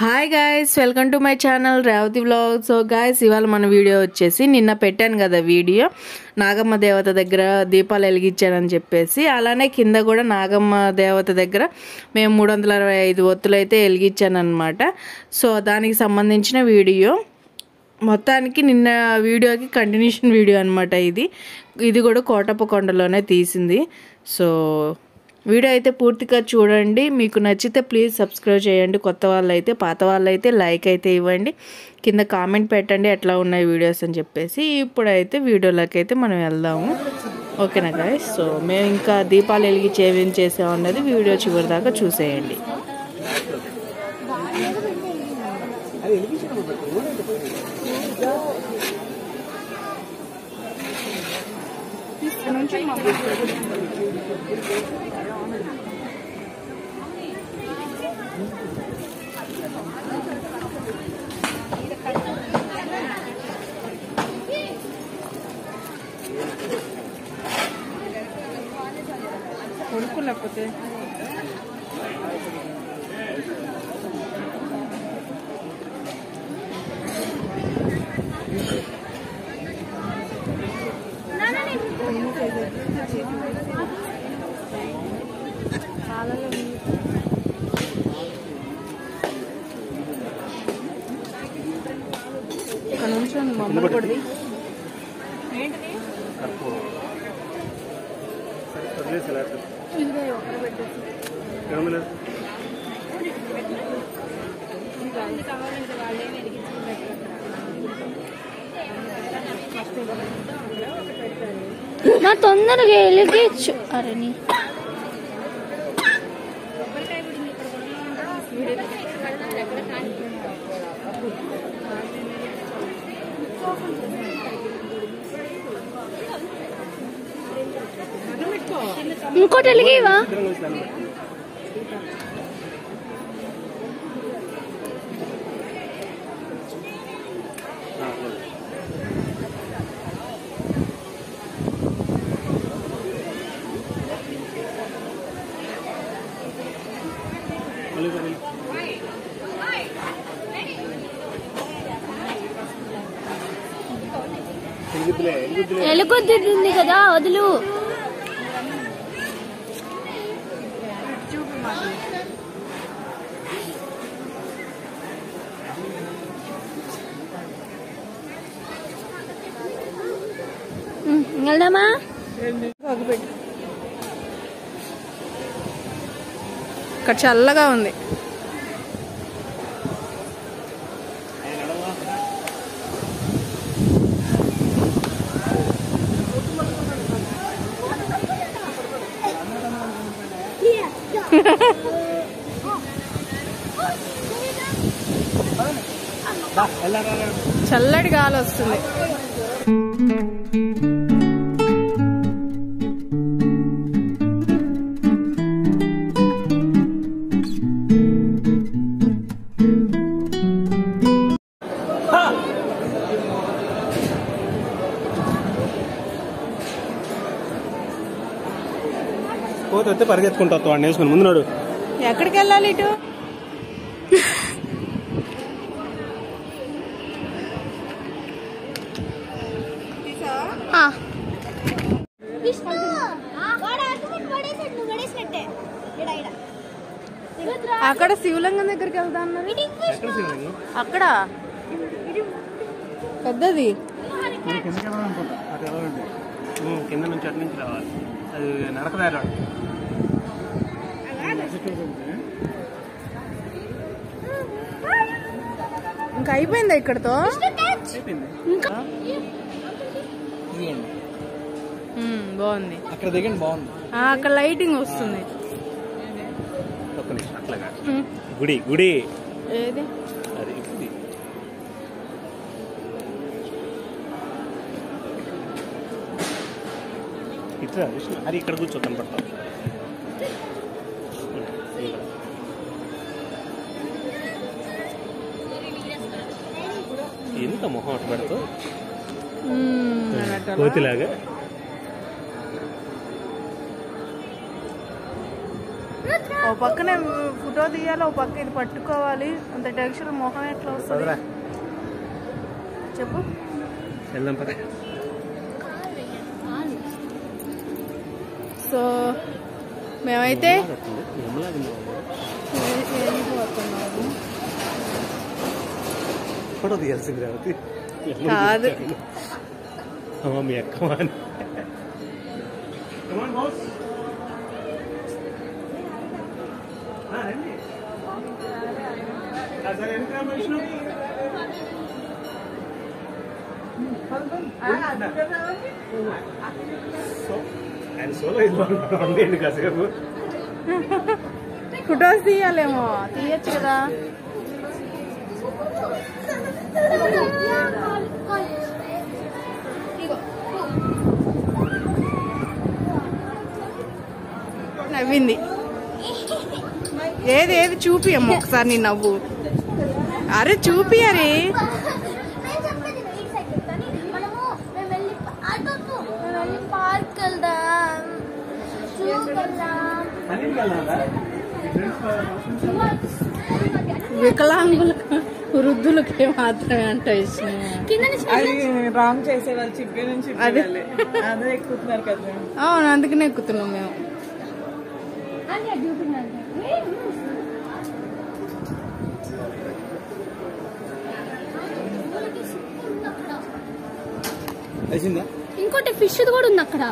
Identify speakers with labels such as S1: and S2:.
S1: Hi guys, welcome to my channel Revathi vlogs. So guys, ఇవాళ మన video వచ్చేసి నిన్న పెట్టాను కదా వీడియో, నాగమ్మ దేవత దగ్గర దీపాలు వెలిగించానని చెప్పేసి. అలానే కింద కూడా నాగమ్మ దేవత దగ్గర మేము 365 ఒత్తులు అయితే వెలిగించాను అనమాట. సో దానికి సంబంధించిన వీడియో మొత్తానికి నిన్న వీడియోకి కంటిన్యూషన్ వీడియో అనమాట. ఇది కూడా కోటప్పకొండలోనే తీసింది. సో వీడియో అయితే పూర్తిగా చూడండి. మీకు నచ్చితే ప్లీజ్ సబ్స్క్రైబ్ చేయండి. కొత్త వాళ్ళు అయితే, పాత వాళ్ళు అయితే లైక్ అయితే ఇవ్వండి. కింద కామెంట్ పెట్టండి ఎట్లా ఉన్నాయి వీడియోస్ అని చెప్పేసి. ఇప్పుడైతే వీడియోలోకి అయితే మనం వెళ్దాము. ఓకేనా గైస్? సో మేము ఇంకా దీపాలు వెలిగించి ఏమేం చేసామన్నది వీడియో చివరి దాకా చూసేయండి. కొనుక్కోలేకపోతే ఒక నిమిషం మమ్మల్ని కొద్ది
S2: నా తొందరగా వెలిగించు. అరే నీ ఇంకోటి వెలిగివా? ఎలుగొద్దుతుంది కదా, వదులు. వెళ్దామా?
S1: ఇక్కడ చల్లగా ఉంది. చల్లటి గాలి వస్తుంది.
S3: పోతే పరిగెత్తుకుంటా వాడిని వేసుకుని ముందున్నాడు.
S1: ఎక్కడికి వెళ్ళాలి? ఇటు అక్కడ శివలింగం దగ్గరికి వెళ్తా అన్నారు. అక్కడ పెద్దది
S3: కింద నుంచి అటు నుంచి రావాలి. అది నడకదారి.
S1: ఇంకా అయిపోయిందా ఇక్కడతో? బాగుంది.
S3: అక్కడ దిగండి, బాగుంది.
S1: అక్కడ లైటింగ్ వస్తుంది.
S3: అట్లాగా గుడి గుడి
S1: ఏది?
S3: అది గుడి. ఇట్లా అది ఇక్కడ కూర్చో కనపడతా. ఎంత మొహం అటు పెడతావు కోతిలాగా.
S1: ఓ పక్కనే ఫోటో తీయాలి, ఓ పక్క ఇది పట్టుకోవాలి. అంత టెన్షన్ మొహం ఎట్లా వస్తుంది చెప్పు. సో మేమైతే
S3: ఫోటో తీయాల్సింది రేవతి
S1: కాదు.
S3: మీ అక్క కాసేపు
S1: ఫొటోస్ తీయాలేమో, తీయచ్చు కదా. నవ్వింది. ఏది ఏది చూపియమ్మ ఒకసారి నీ నవ్వు. అరే చూపియరే.
S2: పార్క్ వెళ్దాం,
S1: వికలాంగులకు వృద్ధులకి మాత్రమే అంట ఇష్టం.
S4: రాంగ్ చేసే వాళ్ళు చిప్పే నుంచి అదే ఎక్కుతున్నారు కదా.
S1: అవును, అందుకనే ఎక్కుతున్నాం మేము.
S2: ఇంకోటి ఫిష్ కూడా ఉంది అక్కడ.